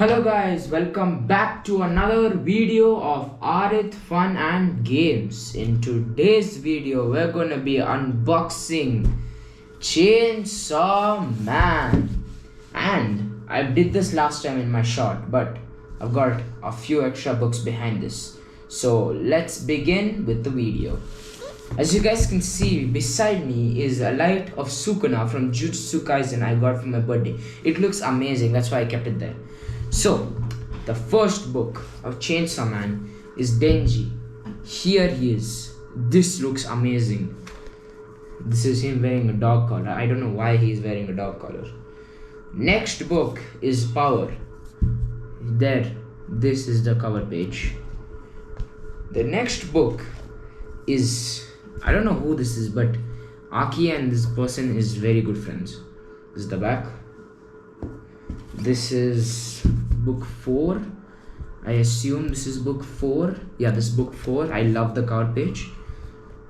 Hello guys, welcome back to another video of Arith Fun and Games. In today's video, we're gonna be unboxing Chainsaw Man. And I did this last time in my short, but I've got a few extra books behind this. So let's begin with the video. As you guys can see, beside me is a light of Sukuna from Jujutsu Kaisen I got for my birthday. It looks amazing, that's why I kept it there. So, the first book of Chainsaw Man is Denji. Here he is. This looks amazing. This is him wearing a dog collar. I don't know why he is wearing a dog collar. Next book is Power. There, this is the cover page. The next book is, I don't know who this is, but Aki and this person is very good friends. This is the back. This is book 4. I assume this is book 4. Yeah, this is book 4. I love the cover page.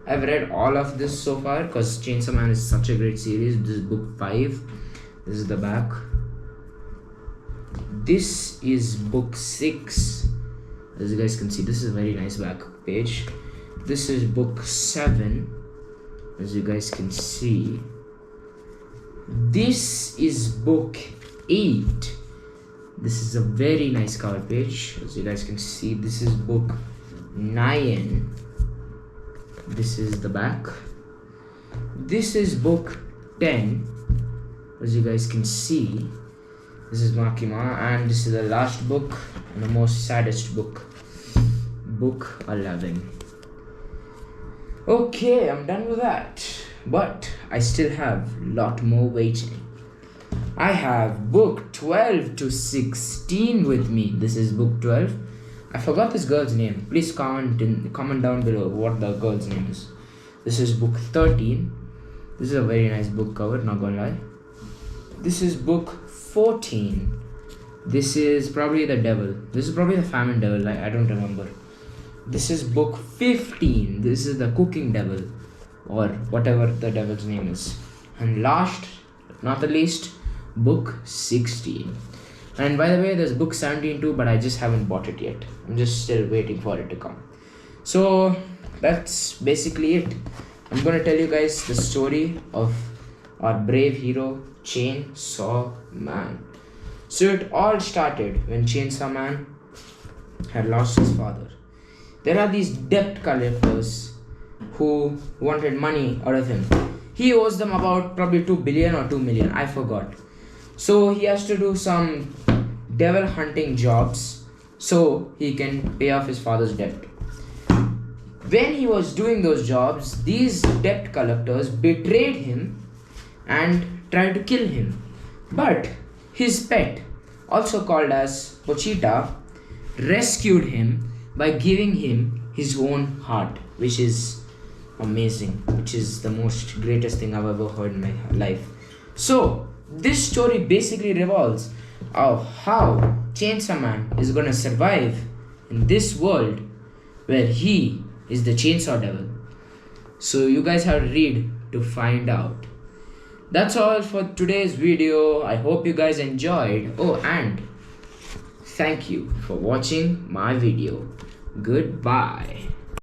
I've read all of this so far because Chainsaw Man is such a great series. This is book 5. This is the back. This is book 6. As you guys can see, this is a very nice back page. This is book 7. As you guys can see. This is book 8. This is a very nice cover page. As you guys can see, this is book 9. This is the back. This is book 10. As you guys can see, this is Makima, and this is the last book and the most saddest book, book 11. Okay, I'm done with that, but I still have a lot more waiting. I have book 12 to 16 with me. This is book 12. I forgot this girl's name. Please comment down below what the girl's name is. This is book 13. This is a very nice book cover, not gonna lie. This is book 14. This is probably the devil. This is probably the famine devil. I don't remember. This is book 15. This is the cooking devil, or whatever the devil's name is. And last but not the least, book 16. And by the way, there's book 17 too, but I just haven't bought it yet. I'm just still waiting for it to come. So that's basically it. I'm gonna tell you guys the story of our brave hero Chainsaw Man. So it all started when Chainsaw Man had lost his father. There are these debt collectors who wanted money out of him. He owes them about probably 2 billion or 2 million, I forgot. So he has to do some devil hunting jobs so he can pay off his father's debt. When he was doing those jobs, these debt collectors betrayed him and tried to kill him. But his pet, also called as Pochita, rescued him by giving him his own heart, which is amazing, which is the most greatest thing I've ever heard in my life. So this story basically revolves of how Chainsaw Man is gonna survive in this world where he is the Chainsaw Devil. So you guys have to read to find out. That's all for today's video. I hope you guys enjoyed. Oh, and thank you for watching my video. Goodbye.